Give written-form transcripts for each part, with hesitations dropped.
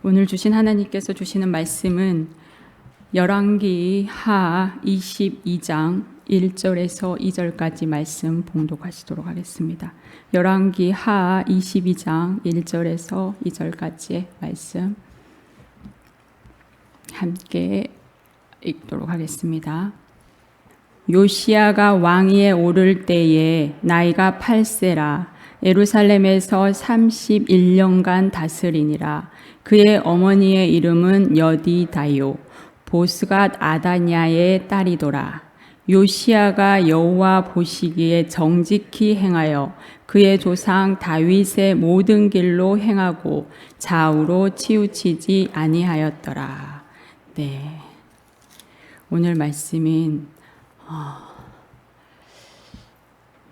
오늘 주신 하나님께서 주시는 말씀은 열왕기 하 22장 1절에서 2절까지 말씀 봉독하시도록 하겠습니다. 열왕기 하 22장 1절에서 2절까지의 말씀 함께 읽도록 하겠습니다. 요시야가 왕위에 오를 때에 나이가 8세라 예루살렘에서 31년간 다스리니라. 그의 어머니의 이름은 여디다요 보스갓 아다냐의 딸이더라. 요시야가 여호와 보시기에 정직히 행하여 그의 조상 다윗의 모든 길로 행하고 좌우로 치우치지 아니하였더라. 네, 오늘 말씀인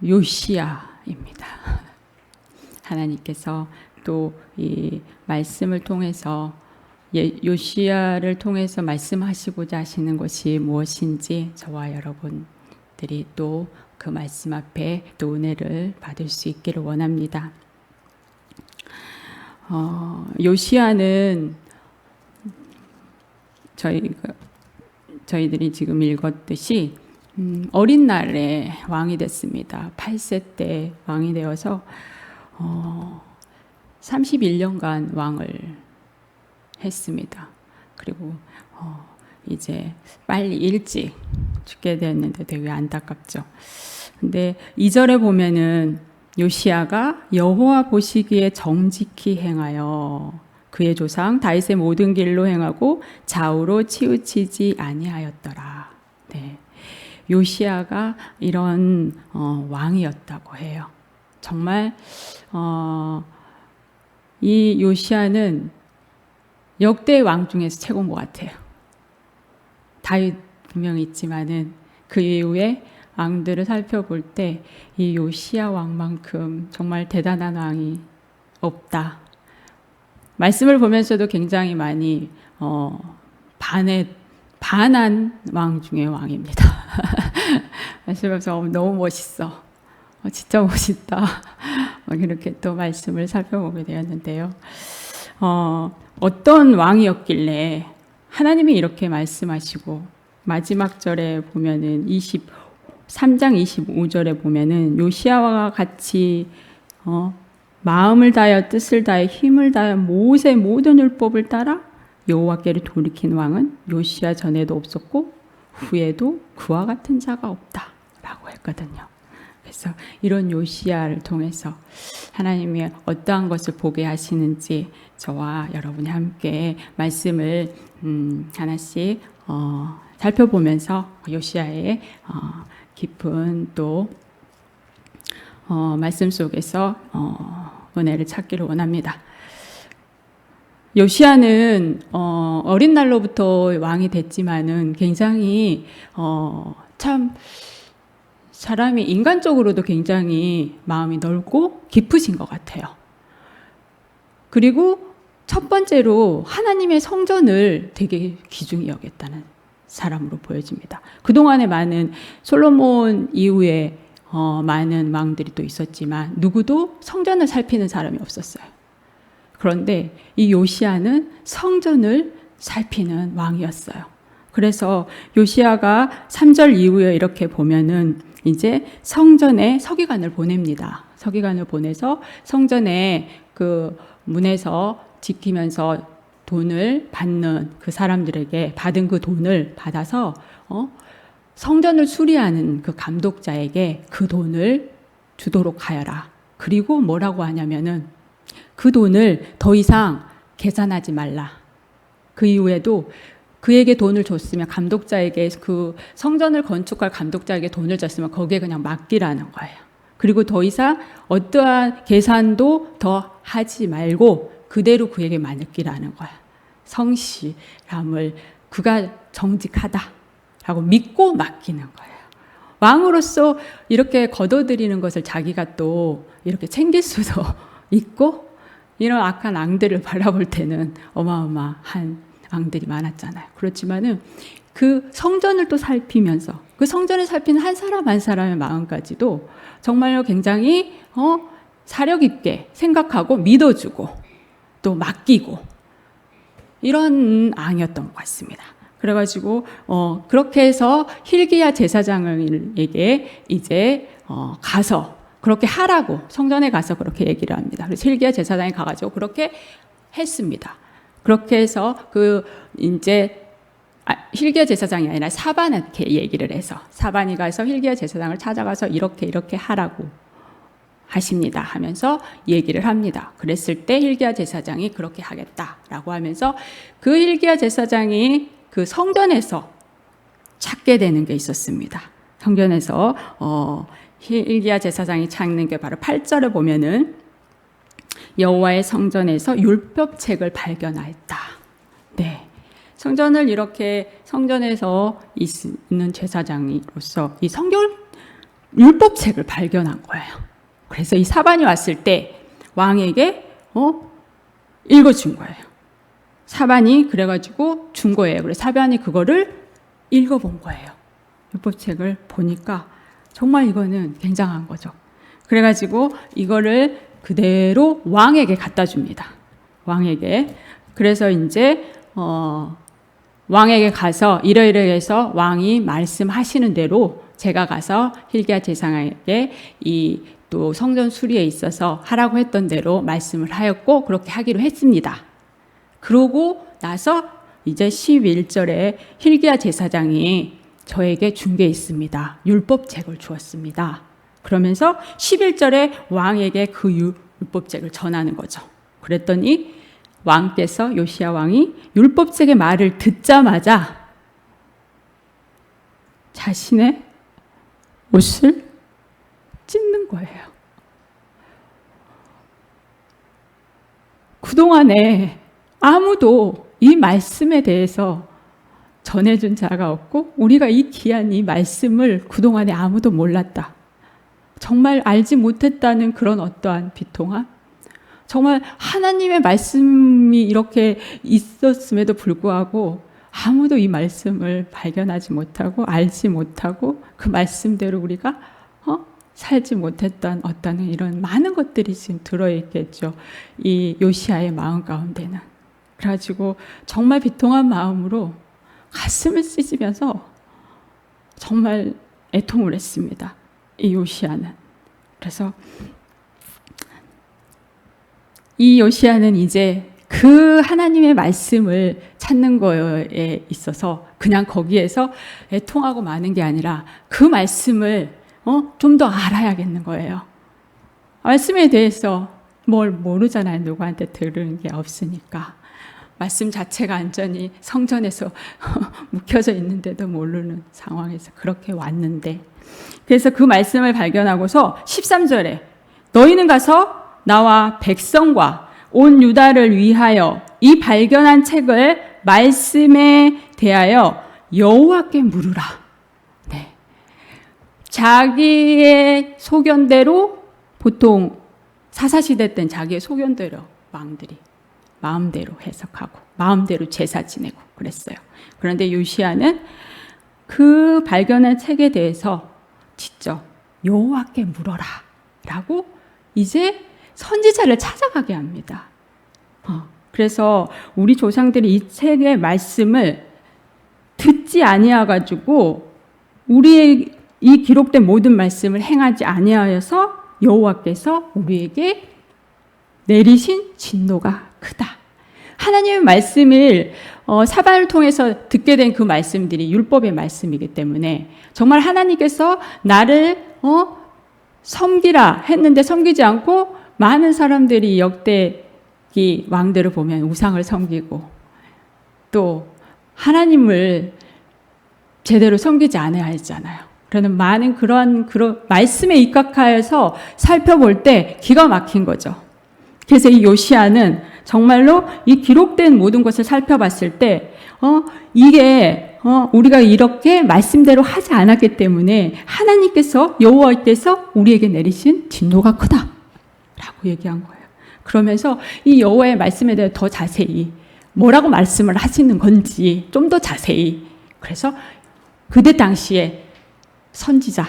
요시야입니다. 하나님께서 또 이 말씀을 통해서 요시야를 통해서 말씀하시고자 하시는 것이 무엇인지 저와 여러분들이 또 그 말씀 앞에 또 은혜를 받을 수 있기를 원합니다. 요시야는 저희들이 지금 읽었듯이 어린 날에 왕이 됐습니다. 8세 때 왕이 되어서 31년간 왕을 했습니다. 그리고 이제 빨리 일찍 죽게 되었는데 되게 안타깝죠. 근데 2절에 보면은 요시야가 여호와 보시기에 정직히 행하여 그의 조상 다윗의 모든 길로 행하고 좌우로 치우치지 아니하였더라. 네, 요시야가 이런 왕이었다고 해요. 정말 이 요시야는 역대 왕 중에서 최고인 것 같아요. 다윗 분명히 있지만은 그 이후에 왕들을 살펴볼 때 이 요시야 왕만큼 정말 대단한 왕이 없다. 말씀을 보면서도 굉장히 많이 반한 왕 중에 왕입니다. 말씀하면서 너무 멋있어. 진짜 멋있다. 이렇게 또 말씀을 살펴보게 되었는데요. 어떤 왕이었길래 하나님이 이렇게 말씀하시고 마지막 절에 보면은 23장 25절에 보면은 요시야와 같이 마음을 다하여 뜻을 다하여 힘을 다하여 모세의 모든 율법을 따라 여호와께를 돌이킨 왕은 요시야 전에도 없었고 후에도 그와 같은 자가 없다라고 했거든요. 그래서 이런 요시야를 통해서 하나님이 어떠한 것을 보게 하시는지 저와 여러분이 함께 말씀을 하나씩 살펴보면서 요시야의 깊은 또 말씀 속에서 은혜를 찾기를 원합니다. 요시야는 어린 날로부터 왕이 됐지만은 굉장히 참 사람이 인간적으로도 굉장히 마음이 넓고 깊으신 것 같아요. 그리고 첫 번째로 하나님의 성전을 되게 귀중히 여겼다는 사람으로 보여집니다. 그동안에 많은 솔로몬 이후에 많은 왕들이 또 있었지만 누구도 성전을 살피는 사람이 없었어요. 그런데 이 요시야는 성전을 살피는 왕이었어요. 그래서 요시야가 3절 이후에 이렇게 보면은 이제 성전에 서기관을 보냅니다. 서기관을 보내서 성전에 그 문에서 지키면서 돈을 받는 그 사람들에게 받은 그 돈을 받아서 성전을 수리하는 그 감독자에게 그 돈을 주도록 하여라. 그리고 뭐라고 하냐면은 그 돈을 더 이상 계산하지 말라. 그 이후에도 그에게 돈을 줬으면 감독자에게 그 성전을 건축할 감독자에게 돈을 줬으면 거기에 그냥 맡기라는 거예요. 그리고 더 이상 어떠한 계산도 더 하지 말고 그대로 그에게 맡기라는 거야. 성실함을 그가 정직하다라고 믿고 맡기는 거예요. 왕으로서 이렇게 거둬들이는 것을 자기가 또 이렇게 챙길 수도 있고 이런 악한 왕들을 바라볼 때는 어마어마한 왕들이 많았잖아요. 그렇지만은 그 성전을 또 살피면서 그 성전을 살피는 한 사람 한 사람의 마음까지도 정말로 굉장히 사력 있게 생각하고 믿어주고 또 맡기고 이런 앙이었던 것 같습니다. 그래가지고 그렇게 해서 hil기야 제사장에게 이제 가서 그렇게 하라고 성전에 가서 그렇게 얘기를 합니다. 그래서 hil기야 제사장이 가가지고 그렇게 했습니다. 그렇게 해서 hil기야 제사장이 아니라 사반한테 얘기를 해서 사반이 가서 hil기야 제사장을 찾아가서 이렇게 하라고 하십니다 하면서 얘기를 합니다. 그랬을 때 hil기야 제사장이 그렇게 하겠다라고 하면서 그 hil기야 제사장이 그 성전에서 찾게 되는 게 있었습니다. 성전에서 hil기야 제사장이 찾는 게 바로 8절에 보면은 여호와의 성전에서 율법책을 발견하였다. 네. 성전을 이렇게 성전에서 있는 제사장으로서 이 성경 율법책을 발견한 거예요. 그래서 이 사반이 왔을 때 왕에게 읽어준 거예요. 사반이 그래가지고 준 거예요. 그래서 사반이 그거를 읽어본 거예요. 율법책을 보니까 정말 이거는 굉장한 거죠. 그래가지고 이거를 그대로 왕에게 갖다 줍니다. 왕에게. 그래서 이제 왕에게 가서 이러이러해서 왕이 말씀하시는 대로 제가 가서 hil기야 제사장에게 이 또 성전 수리에 있어서 하라고 했던 대로 말씀을 하였고 그렇게 하기로 했습니다. 그러고 나서 이제 11절에 hil기야 제사장이 저에게 준 게 있습니다. 율법책을 주었습니다. 그러면서 11절에 왕에게 그 율법책을 전하는 거죠. 그랬더니 왕께서 요시야 왕이 율법책의 말을 듣자마자 자신의 옷을 찢는 거예요. 그동안에 아무도 이 말씀에 대해서 전해준 자가 없고 우리가 이 귀한 이 말씀을 그동안에 아무도 몰랐다. 정말 알지 못했다는 그런 어떠한 비통함? 정말 하나님의 말씀이 이렇게 있었음에도 불구하고 아무도 이 말씀을 발견하지 못하고 알지 못하고 그 말씀대로 우리가 살지 못했던 어떤 이런 많은 것들이 지금 들어있겠죠. 이 요시야의 마음 가운데는. 그래가지고 정말 비통한 마음으로 가슴을 찢으면서 정말 애통을 했습니다. 이 요시야는. 그래서 이 요시야는 이제 그 하나님의 말씀을 찾는 거에 있어서 그냥 거기에서 애통하고 마는 게 아니라 그 말씀을 좀 더 알아야겠는 거예요. 말씀에 대해서 뭘 모르잖아요. 누구한테 들은 게 없으니까. 말씀 자체가 완전히 성전에서 묵혀져 있는데도 모르는 상황에서 그렇게 왔는데 그래서 그 말씀을 발견하고서 13절에 너희는 가서 나와 백성과 온 유다를 위하여 이 발견한 책을 말씀에 대하여 여호와께 물으라. 네. 자기의 소견대로 보통 사사시대 때는 자기의 소견대로 왕들이 마음대로 해석하고 마음대로 제사 지내고 그랬어요. 그런데 요시야는 그 발견한 책에 대해서 직접 여호와께 물어라 라고 이제 선지자를 찾아가게 합니다. 그래서 우리 조상들이 이 책의 말씀을 듣지 아니하가지고 우리의 이 기록된 모든 말씀을 행하지 아니하여서 여호와께서 우리에게 내리신 진노가 크다. 하나님의 말씀을 사반을 통해서 듣게 된 그 말씀들이 율법의 말씀이기 때문에 정말 하나님께서 나를 섬기라 했는데 섬기지 않고 많은 사람들이 역대기 왕들을 보면 우상을 섬기고 또 하나님을 제대로 섬기지 않아야 했잖아요. 그러는 많은 그런 말씀에 입각하여서 살펴볼 때 기가 막힌 거죠. 그래서 이 요시야는 정말로 이 기록된 모든 것을 살펴봤을 때, 이게, 우리가 이렇게 말씀대로 하지 않았기 때문에 하나님께서, 여호와께서 우리에게 내리신 진노가 크다. 라고 얘기한 거예요. 그러면서 이 여호와의 말씀에 대해 더 자세히, 뭐라고 말씀을 하시는 건지 좀 더 자세히. 그래서 그때 당시에 선지자,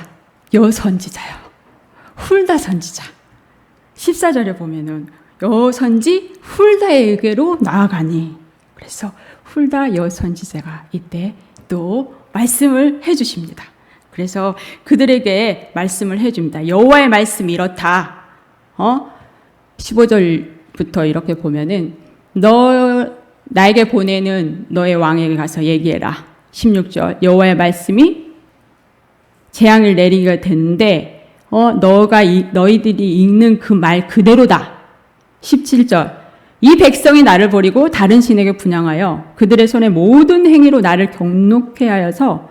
여선지자요. 훌다 선지자. 14절에 보면은 여선지 훌다에게로 나아가니 그래서 훌다 여선지자가 이때 또 말씀을 해주십니다. 그래서 그들에게 말씀을 해줍니다. 여호와의 말씀이 이렇다. 15절부터 이렇게 보면은 나에게 보내는 너의 왕에게 가서 얘기해라. 16절 여호와의 말씀이 재앙을 내리게 됐는데 너희들이 읽는 그 말 그대로다. 17절 이 백성이 나를 버리고 다른 신에게 분향하여 그들의 손의 모든 행위로 나를 경록해 하여서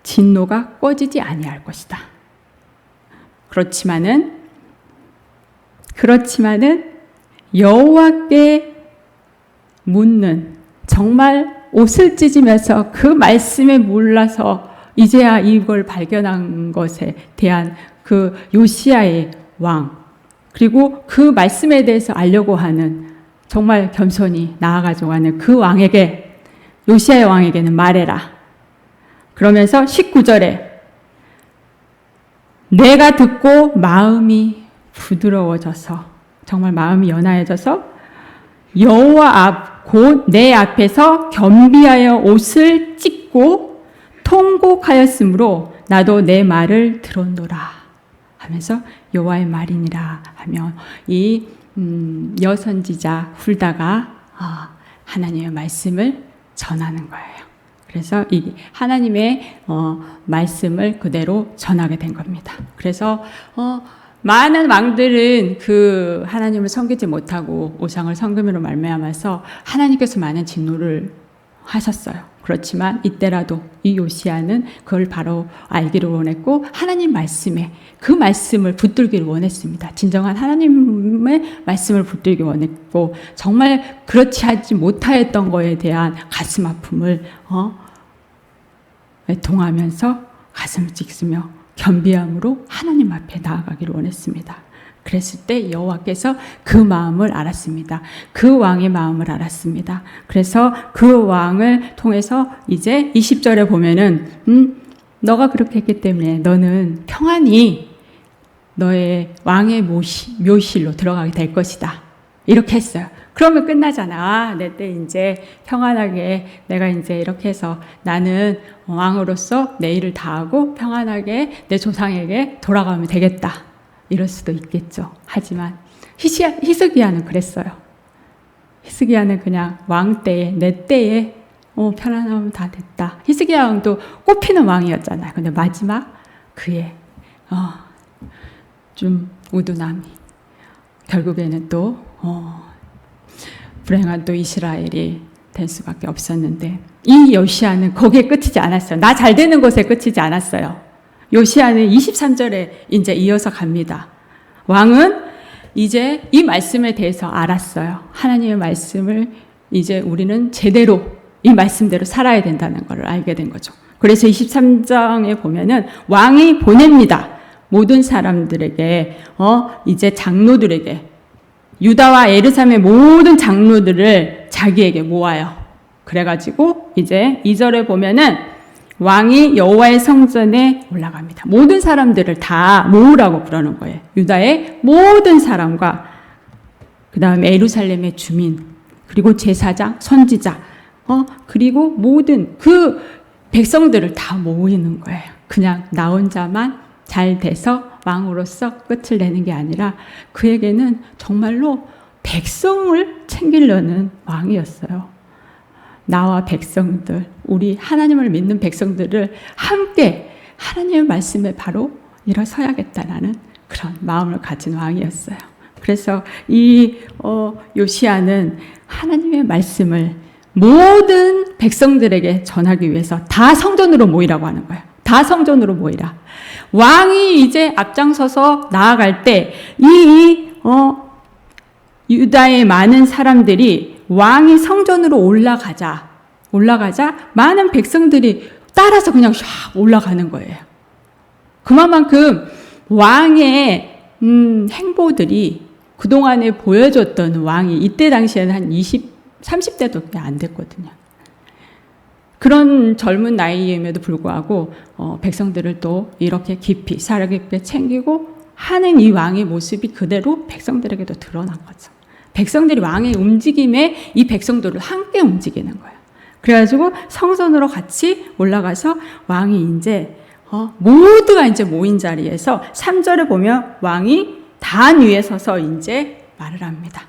진노가 꺼지지 아니할 것이다. 그렇지만은 여호와께 묻는 정말 옷을 찢으면서 그 말씀에 몰라서 이제야 이걸 발견한 것에 대한 그 요시야의 왕 그리고 그 말씀에 대해서 알려고 하는 정말 겸손히 나아가지고 하는 그 왕에게 요시야의 왕에게는 말해라. 그러면서 19절에 내가 듣고 마음이 부드러워져서 정말 마음이 연하여져서 여호와 앞 곧 내 앞에서 겸비하여 옷을 찢고 통곡하였으므로 나도 내 말을 들었노라 하면서 여호와의 말이니라 하며 이 여선지자 훌다가 하나님의 말씀을 전하는 거예요. 그래서 이 하나님의 말씀을 그대로 전하게 된 겁니다. 그래서 많은 왕들은 그 하나님을 섬기지 못하고 우상을 섬김으로 말미암아서 하나님께서 많은 진노를 하셨어요. 그렇지만 이때라도 이 요시야는 그걸 바로 알기를 원했고 하나님 말씀에 그 말씀을 붙들기를 원했습니다. 진정한 하나님의 말씀을 붙들기 원했고 정말 그렇지 하지 못하였던 거에 대한 가슴 아픔을 동하면서 가슴을 찢으며 겸비함으로 하나님 앞에 나아가기를 원했습니다. 그랬을 때 여호와께서 그 마음을 알았습니다. 그 왕의 마음을 알았습니다. 그래서 그 왕을 통해서 이제 20절에 보면은 너가 그렇게 했기 때문에 너는 평안히 너의 왕의 묘실로 들어가게 될 것이다. 이렇게 했어요. 그러면 끝나잖아. 내 때 이제 평안하게 내가 이제 이렇게 해서 나는 왕으로서 내 일을 다 하고 평안하게 내 조상에게 돌아가면 되겠다. 이럴 수도 있겠죠. 하지만 히스기야는 그랬어요. 히스기야는 그냥 왕 때에 내 때에 편안하면 다 됐다. 히스기야 왕도 꽃피는 왕이었잖아요. 근데 마지막 그의 좀 우둔함이 결국에는 또 불행한 또 이스라엘이 될 수밖에 없었는데 이 요시야는 거기에 끝이지 않았어요. 나 잘 되는 것에 끝이지 않았어요. 요시야는 23절에 이제 이어서 갑니다. 왕은 이제 이 말씀에 대해서 알았어요. 하나님의 말씀을 이제 우리는 제대로 이 말씀대로 살아야 된다는 것을 알게 된 거죠. 그래서 23장에 보면은 왕이 보냅니다. 모든 사람들에게 이제 장로들에게 유다와 예루살렘의 모든 장로들을 자기에게 모아요. 그래가지고 이제 2절에 보면은 왕이 여호와의 성전에 올라갑니다. 모든 사람들을 다 모으라고 그러는 거예요. 유다의 모든 사람과 그 다음에 예루살렘의 주민 그리고 제사장, 선지자 그리고 모든 그 백성들을 다 모이는 거예요. 그냥 나 혼자만 잘 돼서 왕으로서 끝을 내는 게 아니라 그에게는 정말로 백성을 챙기려는 왕이었어요. 나와 백성들, 우리 하나님을 믿는 백성들을 함께 하나님의 말씀에 바로 일어서야겠다라는 그런 마음을 가진 왕이었어요. 그래서 이 요시야는 하나님의 말씀을 모든 백성들에게 전하기 위해서 다 성전으로 모이라고 하는 거예요. 다 성전으로 모이라. 왕이 이제 앞장서서 나아갈 때 유다의 많은 사람들이 왕이 성전으로 올라가자 많은 백성들이 따라서 그냥 샥 올라가는 거예요. 그만큼 왕의 행보들이 그동안에 보여줬던 왕이 이때 당시에는 한 30대도 안 됐거든요. 그런 젊은 나이임에도 불구하고 백성들을 또 이렇게 깊이 사려 깊게 챙기고 하는 이 왕의 모습이 그대로 백성들에게도 드러난 거죠. 백성들이 왕의 움직임에 이 백성들을 함께 움직이는 거예요. 그래가지고 성전으로 같이 올라가서 왕이 이제 모두가 이제 모인 자리에서 3절에 보면 왕이 단 위에 서서 이제 말을 합니다.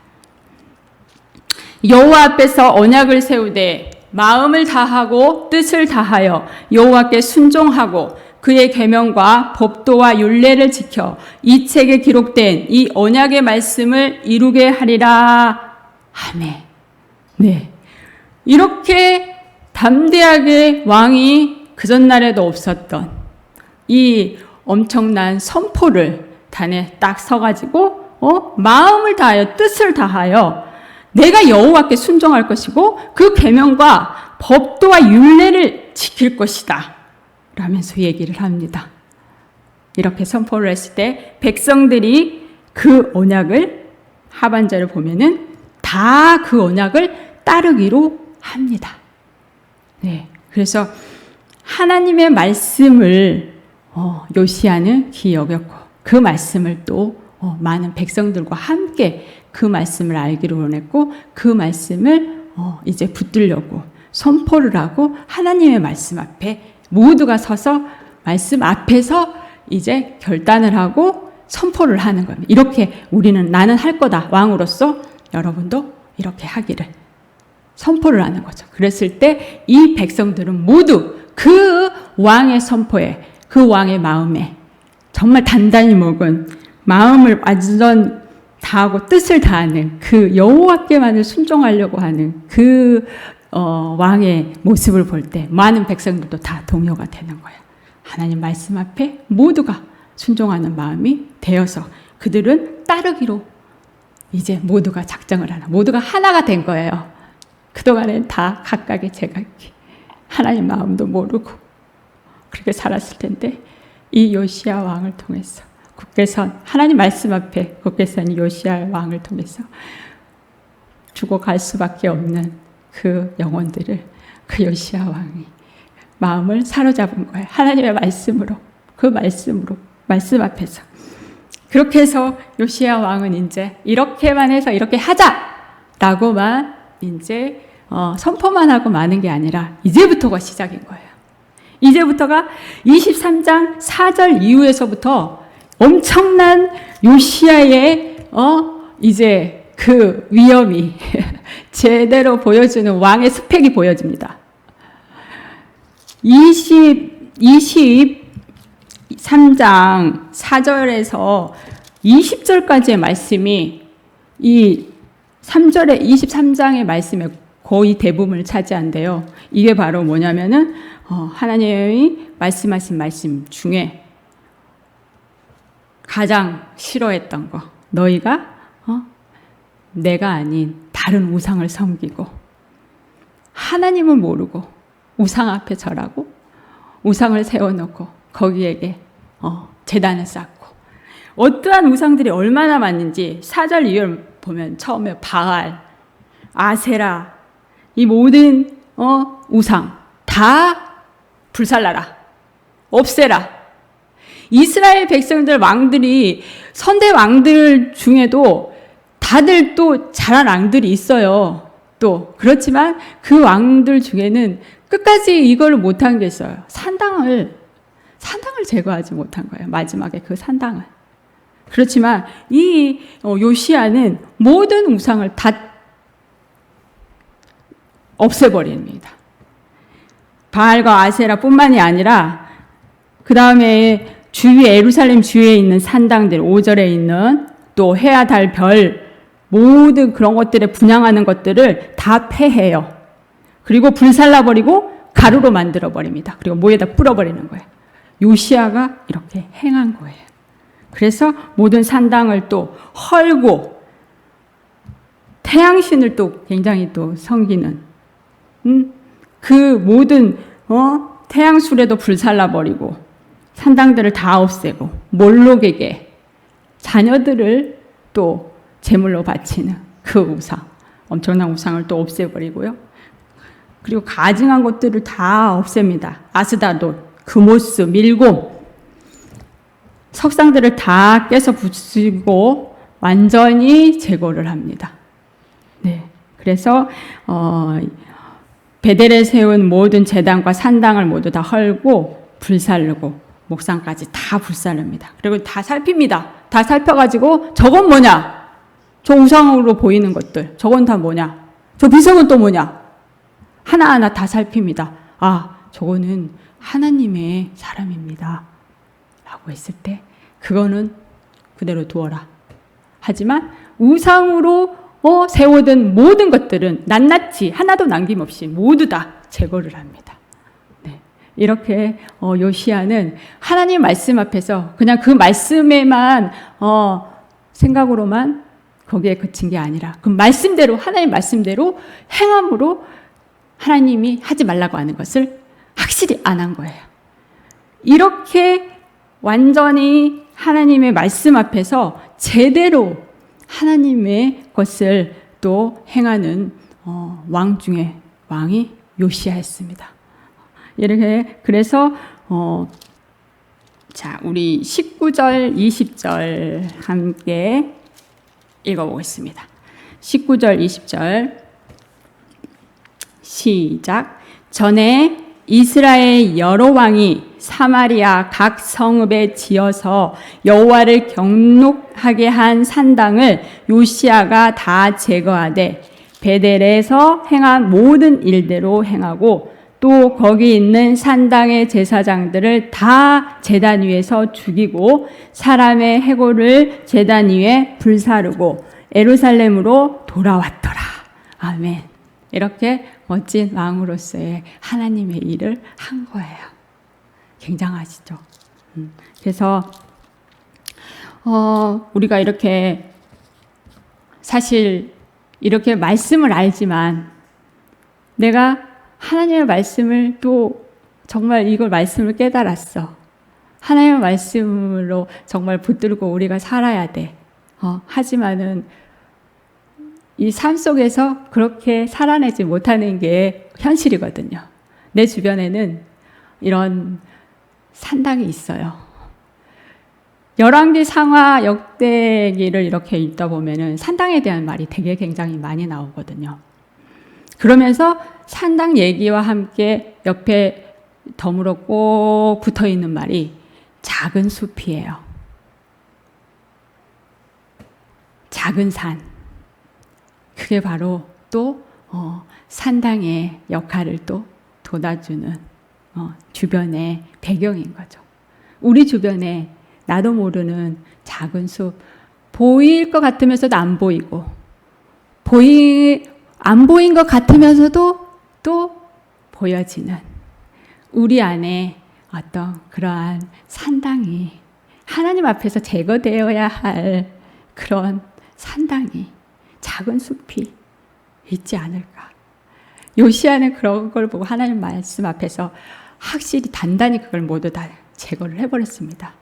여호와 앞에서 언약을 세우되 마음을 다하고 뜻을 다하여 여호와께 순종하고 그의 계명과 법도와 율례를 지켜 이 책에 기록된 이 언약의 말씀을 이루게 하리라 하매. 네, 이렇게 담대하게 왕이 그 전날에도 없었던 이 엄청난 선포를 단에 딱 서가지고 마음을 다하여 뜻을 다하여 내가 여호와께 순종할 것이고 그 계명과 법도와 율례를 지킬 것이다 라면서 얘기를 합니다. 이렇게 선포를 했을 때 백성들이 그 언약을 하반절을 보면은 다 그 언약을 따르기로 합니다. 네, 그래서 하나님의 말씀을 요시야는 귀히 여겼고 그 말씀을 또 많은 백성들과 함께 그 말씀을 알기로 원했고 그 말씀을 이제 붙들려고 선포를 하고 하나님의 말씀 앞에 모두가 서서 말씀 앞에서 이제 결단을 하고 선포를 하는 겁니다. 이렇게 나는 할 거다. 왕으로서 여러분도 이렇게 하기를 선포를 하는 거죠. 그랬을 때 이 백성들은 모두 그 왕의 선포에 그 왕의 마음에 정말 단단히 먹은 마음을 완전 다하고 뜻을 다하는 그 여호와께만을 순종하려고 하는 그 왕의 모습을 볼 때 많은 백성들도 다 동요가 되는 거예요. 하나님 말씀 앞에 모두가 순종하는 마음이 되어서 그들은 따르기로 이제 모두가 작정을 하나, 모두가 하나가 된 거예요. 그동안엔 다 각각의 제각기 하나님 마음도 모르고 그렇게 살았을 텐데 이 요시야 왕을 통해서 하나님 말씀 앞에 굳게 선 요시야 왕을 통해서 죽어갈 수밖에 없는 그 영혼들을 그 요시야 왕이 마음을 사로잡은 거예요. 하나님의 말씀으로, 그 말씀으로, 말씀 앞에서. 그렇게 해서 요시야 왕은 이제 이렇게만 해서 이렇게 하자라고만 이제 선포만 하고 마는 게 아니라 이제부터가 시작인 거예요. 이제부터가 23장 4절 이후에서부터 엄청난 요시야의 이제 그 위엄이 제대로 보여주는 왕의 스펙이 보여집니다. 23장 4절에서 20절까지의 말씀이 이 3절에 23장의 말씀에 거의 대부분을 차지한대요. 이게 바로 뭐냐면은 하나님이 말씀하신 말씀 중에 가장 싫어했던 거, 너희가 내가 아닌 다른 우상을 섬기고 하나님을 모르고 우상 앞에 절하고 우상을 세워놓고 거기에게 제단을 쌓고 어떠한 우상들이 얼마나 많은지 4절 이후를 보면 처음에 바알, 아세라 이 모든 우상 다 불살라라, 없애라. 이스라엘 백성들 왕들이 선대 왕들 중에도 다들 또 잘한 왕들이 있어요. 또 그렇지만 그 왕들 중에는 끝까지 이걸 못한 게 있어요. 산당을 제거하지 못한 거예요. 마지막에 그 산당을. 그렇지만 이 요시야는 모든 우상을 다 없애버립니다. 바알과 아세라뿐만이 아니라 그 다음에 주위에 예루살렘 주위에 있는 산당들 5절에 있는 또 해와 달 별 모든 그런 것들에 분향하는 것들을 다 폐해요. 그리고 불살라버리고 가루로 만들어버립니다. 그리고 모에다 뿌려버리는 거예요. 요시야가 이렇게 행한 거예요. 그래서 모든 산당을 또 헐고 태양신을 또 굉장히 또 섬기는 그 모든 태양술에도 불살라버리고 산당들을 다 없애고 몰록에게 자녀들을 또 제물로 바치는 그 우상, 엄청난 우상을 또 없애버리고요. 그리고 가증한 것들을 다 없앱니다. 아스다돗, 그모스, 밀곰, 석상들을 다 깨서 부수고 완전히 제거를 합니다. 네. 그래서 베델에 세운 모든 제단과 산당을 모두 다 헐고 불살르고 목상까지 다 불살릅니다. 그리고 다 살핍니다. 다 살펴가지고 저건 뭐냐? 저 우상으로 보이는 것들 저건 다 뭐냐? 저 비석은 또 뭐냐? 하나하나 다 살핍니다. 아, 저거는 하나님의 사람입니다. 라고 했을 때 그거는 그대로 두어라. 하지만 우상으로 세워둔 모든 것들은 낱낱이 하나도 남김없이 모두 다 제거를 합니다. 네. 이렇게 요시야는 하나님 말씀 앞에서 그냥 그 말씀에만 생각으로만 거기에 그친 게 아니라 그 말씀대로 하나님 말씀대로 행함으로 하나님이 하지 말라고 하는 것을 확실히 안 한 거예요. 이렇게 완전히 하나님의 말씀 앞에서 제대로 하나님의 것을 또 행하는 왕 중에 왕이 요시야였습니다. 이렇게 그래서 자, 우리 19절, 20절 함께 읽어보겠습니다. 19절, 20절 시작. 전에 이스라엘 여러 왕이 사마리아 각 성읍에 지어서 여호와를 경록하게 한 산당을 요시야가 다 제거하되 베델에서 행한 모든 일대로 행하고 또 거기 있는 산당의 제사장들을 다 제단 위에서 죽이고 사람의 해골을 제단 위에 불사르고 예루살렘으로 돌아왔더라. 아멘. 이렇게 멋진 왕으로서의 하나님의 일을 한 거예요. 굉장하시죠. 그래서 우리가 이렇게 사실 이렇게 말씀을 알지만 내가 하나님의 말씀을 또 정말 이걸 말씀을 깨달았어. 하나님의 말씀으로 정말 붙들고 우리가 살아야 돼. 하지만은 이 삶 속에서 그렇게 살아내지 못하는 게 현실이거든요. 내 주변에는 이런 산당이 있어요. 열왕기 상하 역대기를 이렇게 읽다 보면은 산당에 대한 말이 되게 굉장히 많이 나오거든요. 그러면서 산당 얘기와 함께 옆에 덤으로 꼭 붙어 있는 말이 작은 숲이에요. 작은 산. 그게 바로 또 산당의 역할을 또 돋아주는 주변의 배경인 거죠. 우리 주변에 나도 모르는 작은 숲, 보일 것 같으면서도 안 보이고 안 보인 것 같으면서도 또 보여지는 우리 안에 어떤 그러한 산당이 하나님 앞에서 제거되어야 할 그런 산당이 작은 숲이 있지 않을까. 요시야는 그런 걸 보고 하나님 말씀 앞에서 확실히 단단히 그걸 모두 다 제거를 해버렸습니다.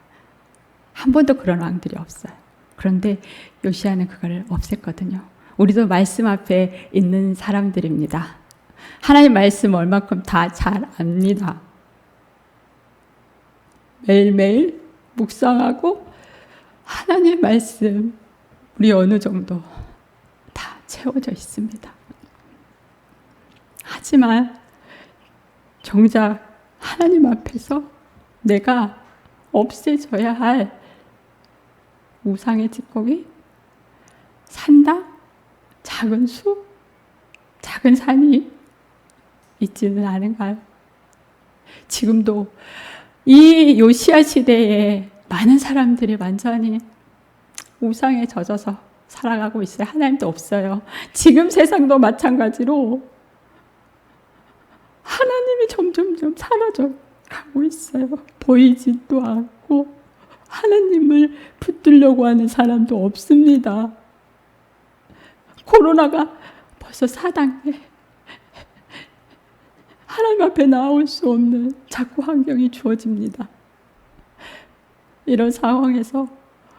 한 번도 그런 왕들이 없어요. 그런데 요시야는 그걸 없앴거든요. 우리도 말씀 앞에 있는 사람들입니다. 하나님 말씀 얼마큼 다 잘 압니다. 매일매일 묵상하고 하나님 말씀 우리 어느 정도 다 채워져 있습니다. 하지만 정작 하나님 앞에서 내가 없애져야 할 우상의 찌꺼기, 산당, 작은 숲, 작은 산이 있지는 않은가요? 지금도 이 요시야 시대에 많은 사람들이 완전히 우상에 젖어서 살아가고 있어요. 하나님도 없어요. 지금 세상도 마찬가지로 하나님이 점점점 사라져 가고 있어요. 보이지도 않고 하나님을 붙들려고 하는 사람도 없습니다. 코로나가 벌써 4단계. 하나님 앞에 나올 수 없는 자꾸 환경이 주어집니다. 이런 상황에서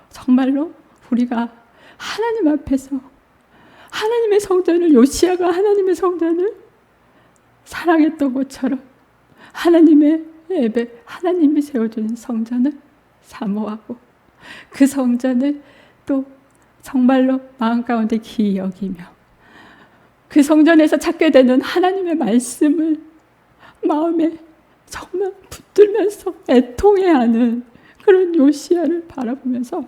정말로 우리가 하나님 앞에서 하나님의 성전을 요시야가 하나님의 성전을 사랑했던 것처럼 하나님의 예배, 하나님이 세워주는 성전을 사모하고 그 성전을 또 정말로 마음 가운데 기이 여기며 그 성전에서 찾게 되는 하나님의 말씀을 마음에 정말 붙들면서 애통해하는 그런 요시야를 바라보면서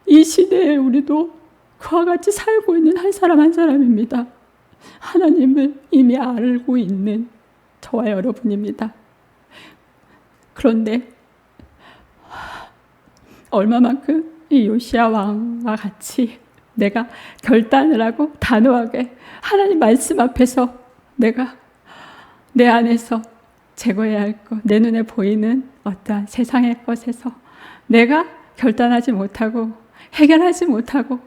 이 시대에 우리도 그와 같이 살고 있는 한 사람 한 사람입니다. 하나님을 이미 알고 있는 저와 여러분입니다. 그런데 얼마만큼 이 요시야 왕과 같이 내가 결단을 하고 단호하게 하나님 말씀 앞에서 내가 내 안에서 제거해야 할 것, 내 눈에 보이는 어떠한 세상의 것에서 내가 결단하지 못하고 해결하지 못하고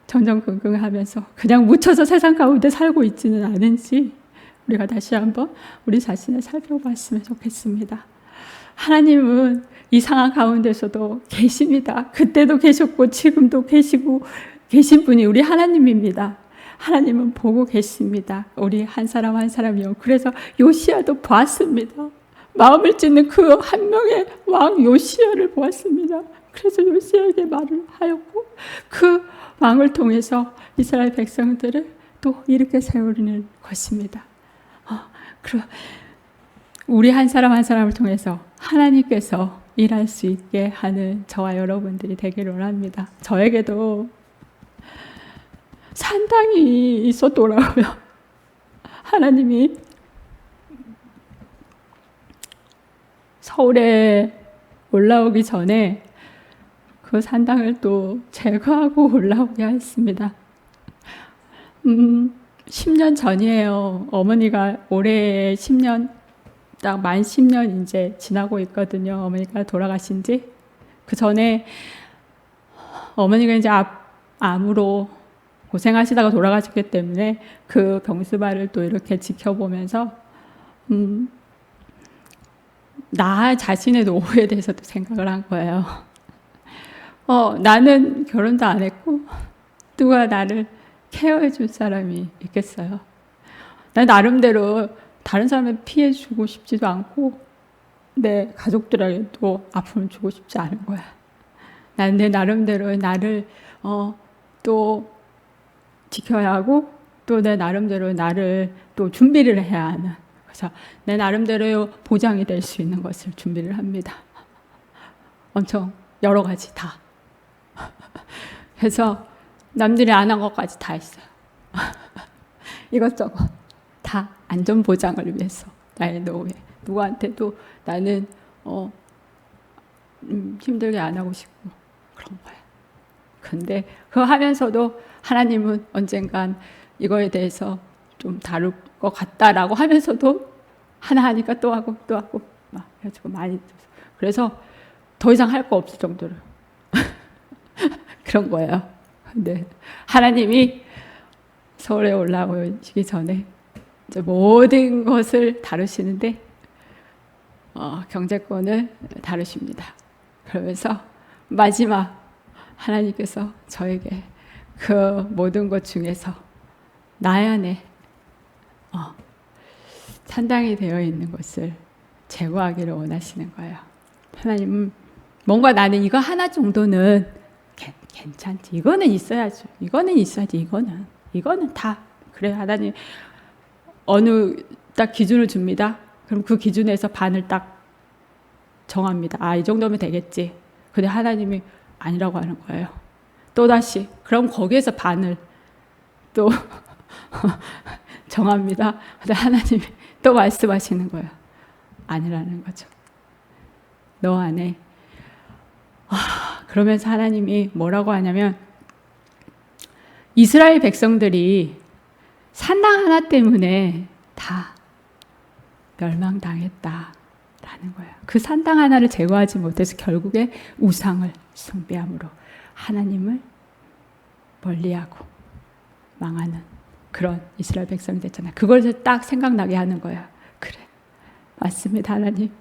전전긍긍하면서 그냥 묻혀서 세상 가운데 살고 있지는 않은지 우리가 다시 한번 우리 자신을 살펴봤으면 좋겠습니다. 하나님은 이 상황 가운데서도 계십니다. 그때도 계셨고 지금도 계시고 계신 분이 우리 하나님입니다. 하나님은 보고 계십니다. 우리 한 사람 한 사람이요. 그래서 요시야도 보았습니다. 마음을 찢는 그 한 명의 왕 요시야를 보았습니다. 그래서 요시야에게 말을 하였고 그 왕을 통해서 이스라엘 백성들을 또 일으켜 세우는 것입니다. 우리 한 사람 한 사람을 통해서 하나님께서 일할 수 있게 하는 저와 여러분들이 되기를 원합니다. 저에게도 산당이 있었더라고요. 하나님이 서울에 올라오기 전에 그 산당을 또 제거하고 올라오게 했습니다. 10년 전이에요. 어머니가 올해 10년, 딱 만 10년 이제 지나고 있거든요. 어머니가 돌아가신 지. 그 전에 어머니가 이제 암으로 고생하시다가 돌아가셨기 때문에 그 경수발을 또 이렇게 지켜보면서 나 자신의 노후에 대해서도 생각을 한 거예요. 나는 결혼도 안 했고 누가 나를 케어해 줄 사람이 있겠어요. 난 나름대로 다른 사람을 피해 주고 싶지도 않고 내 가족들에게도 아픔을 주고 싶지 않은 거야. 난 내 나름대로 나를 또 지켜야 하고 또 내 나름대로 나를 또 준비를 해야 하는, 그래서 내 나름대로 보장이 될 수 있는 것을 준비를 합니다. 엄청 여러 가지 다. 그래서 남들이 안 한 것까지 다 했어요. 이것저것 다 안전보장을 위해서 나의 노후에 누구한테도 나는 힘들게 안 하고 싶고 그런 거예요. 근데 그거 하면서도 하나님은 언젠간 이거에 대해서 좀 다룰 것 같다라고 하면서도 하나 하니까 또 하고 또 하고 막 해가지고 많이, 그래서 더 이상 할 거 없을 정도로 그런 거예요. 근데 하나님이 서울에 올라오시기 전에 이제 모든 것을 다루시는데 경제권을 다루십니다. 그러면서 마지막 하나님께서 저에게 그 모든 것 중에서 나의 안에 산당이 되어 있는 것을 제거하기를 원하시는 거예요. 하나님은 뭔가 나는 이거 하나 정도는 괜찮지. 이거는 있어야지. 이거는 있어야지. 이거는 다 그래. 하나님 어느 딱 기준을 줍니다. 그럼 그 기준에서 반을 딱 정합니다. 이 정도면 되겠지. 근데 하나님이 아니라고 하는 거예요. 또다시 그럼 거기에서 반을 또 정합니다. 근데 하나님이 또 말씀하시는 거예요. 아니라는 거죠. 너 안에. 그러면서 하나님이 뭐라고 하냐면 이스라엘 백성들이 산당 하나 때문에 다 멸망당했다라는 거예요. 그 산당 하나를 제거하지 못해서 결국에 우상을 숭배함으로 하나님을 멀리하고 망하는 그런 이스라엘 백성이 됐잖아요. 그걸 딱 생각나게 하는 거야. 그래, 맞습니다. 하나님,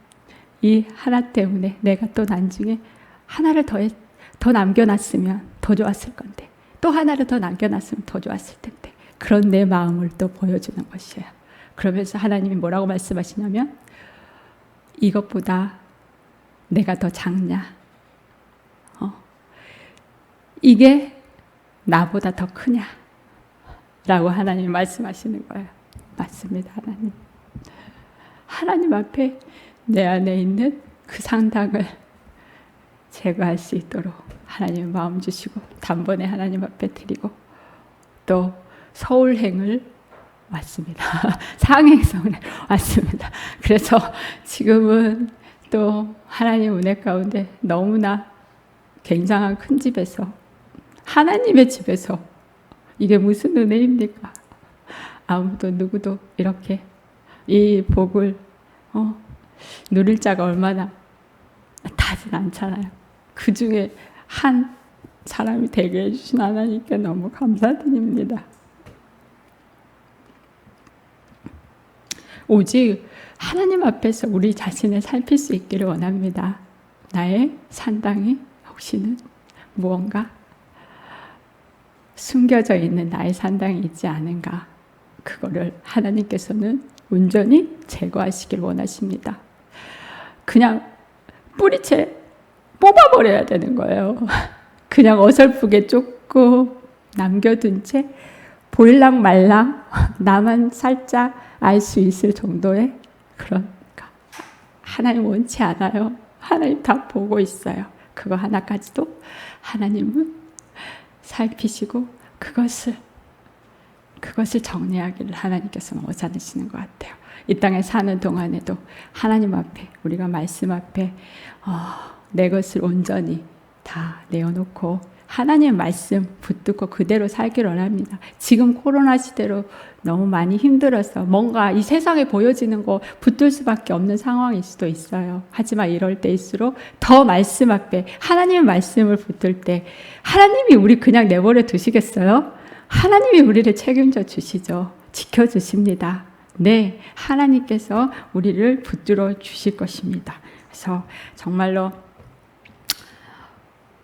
이 하나 때문에 내가 또 나중에 하나를 더 남겨놨으면 더 좋았을 건데, 또 하나를 더 남겨놨으면 더 좋았을 텐데, 그런 내 마음을 또 보여주는 것이에요. 그러면서 하나님이 뭐라고 말씀하시냐면 이것보다 내가 더 작냐? 이게 나보다 더 크냐? 라고 하나님이 말씀하시는 거예요. 맞습니다, 하나님. 하나님 앞에 내 안에 있는 그 상당을 제거할 수 있도록 하나님 마음 주시고 단번에 하나님 앞에 드리고 또 서울행을 왔습니다. 상행성을 왔습니다. 그래서 지금은 또 하나님 은혜 가운데 너무나 굉장한 큰 집에서 하나님의 집에서 이게 무슨 은혜입니까? 아무도 누구도 이렇게 이 복을 누릴 자가 얼마나 다진 않잖아요. 그 중에 한 사람이 되게 해주신 하나님께 너무 감사드립니다. 오직 하나님 앞에서 우리 자신을 살필 수 있기를 원합니다. 나의 산당이 혹시는 무언가 숨겨져 있는 나의 산당이 있지 않은가, 그거를 하나님께서는 온전히 제거하시길 원하십니다. 그냥 뿌리채 뽑아버려야 되는 거예요. 그냥 어설프게 쫓고 남겨둔 채 보일랑 말랑 나만 살짝 알 수 있을 정도의 그런, 하나님 원치 않아요. 하나님 다 보고 있어요. 그거 하나까지도 하나님은 살피시고 그것을 정리하기를 하나님께서는 원하시는 것 같아요. 이 땅에 사는 동안에도 하나님 앞에, 우리가 말씀 앞에 내 것을 온전히 다 내어놓고 하나님의 말씀 붙들고 그대로 살기를 원합니다. 지금 코로나 시대로 너무 많이 힘들어서 뭔가 이 세상에 보여지는 거 붙들 수밖에 없는 상황일 수도 있어요. 하지만 이럴 때일수록 더 말씀 앞에 하나님의 말씀을 붙들 때 하나님이 우리 그냥 내버려 두시겠어요? 하나님이 우리를 책임져 주시죠. 지켜주십니다. 네, 하나님께서 우리를 붙들어 주실 것입니다. 그래서 정말로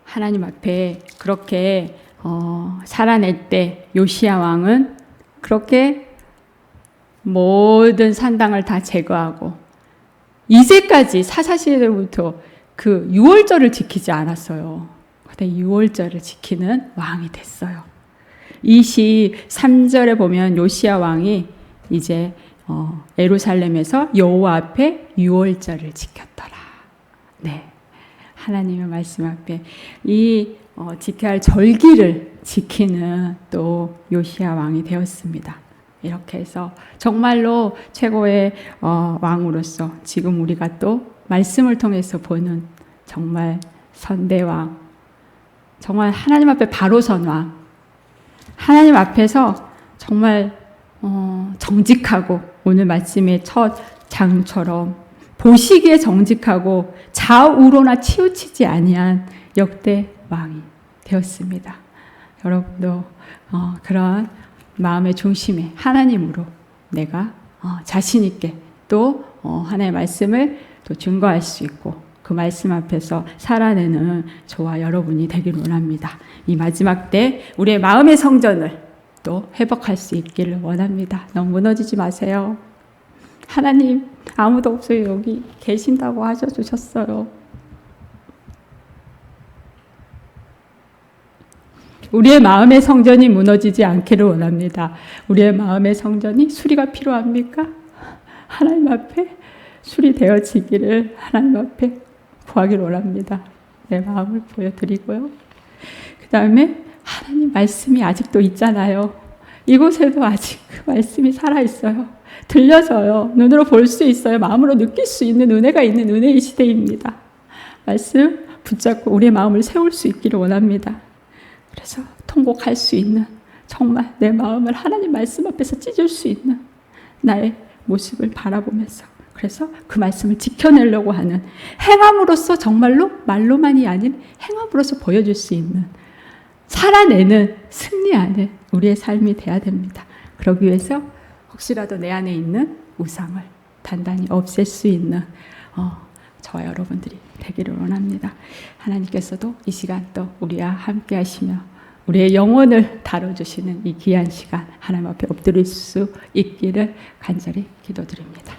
하나님 앞에 그렇게 살아낼 때 요시야 왕은 그렇게 모든 산당을 다 제거하고 이제까지 사사시대부터 그 유월절을 지키지 않았어요. 근데 유월절을 지키는 왕이 됐어요. 23절에 보면 요시야 왕이 이제 예루살렘에서 여호와 앞에 유월절을 지켰더라. 네, 하나님의 말씀 앞에 이 지켜야 할 절기를 지키는 또 요시야 왕이 되었습니다. 이렇게 해서 정말로 최고의 왕으로서 지금 우리가 또 말씀을 통해서 보는 정말 선대왕, 정말 하나님 앞에 바로 선 왕, 하나님 앞에서 정말 정직하고, 오늘 말씀의 첫 장처럼 보시기에 정직하고 좌우로나 치우치지 아니한 역대 왕이 되었습니다. 여러분도 그런 마음의 중심에 하나님으로 내가 자신 있게 또 하나님의 말씀을 또 증거할 수 있고 그 말씀 앞에서 살아내는 저와 여러분이 되길 원합니다. 이 마지막 때 우리의 마음의 성전을 또 회복할 수 있기를 원합니다. 너무 무너지지 마세요. 하나님 아무도 없어요. 여기 계신다고 하셔주셨어요. 우리의 마음의 성전이 무너지지 않기를 원합니다. 우리의 마음의 성전이 수리가 필요합니까? 하나님 앞에 수리되어지기를 하나님 앞에 구하기를 원합니다. 내 마음을 보여드리고요. 그 다음에 하나님 말씀이 아직도 있잖아요. 이곳에도 아직 그 말씀이 살아있어요. 들려져요. 눈으로 볼 수 있어요. 마음으로 느낄 수 있는 은혜가 있는 은혜의 시대입니다. 말씀 붙잡고 우리의 마음을 세울 수 있기를 원합니다. 그래서 통곡할 수 있는, 정말 내 마음을 하나님 말씀 앞에서 찢을 수 있는 나의 모습을 바라보면서, 그래서 그 말씀을 지켜내려고 하는, 행함으로써 정말로 말로만이 아닌 행함으로써 보여줄 수 있는, 살아내는, 승리하는 우리의 삶이 돼야 됩니다. 그러기 위해서 혹시라도 내 안에 있는 우상을 단단히 없앨 수 있는 저와 여러분들이 되기를 원합니다. 하나님께서도 이 시간 또 우리와 함께 하시며 우리의 영혼을 다뤄주시는 이 귀한 시간 하나님 앞에 엎드릴 수 있기를 간절히 기도드립니다.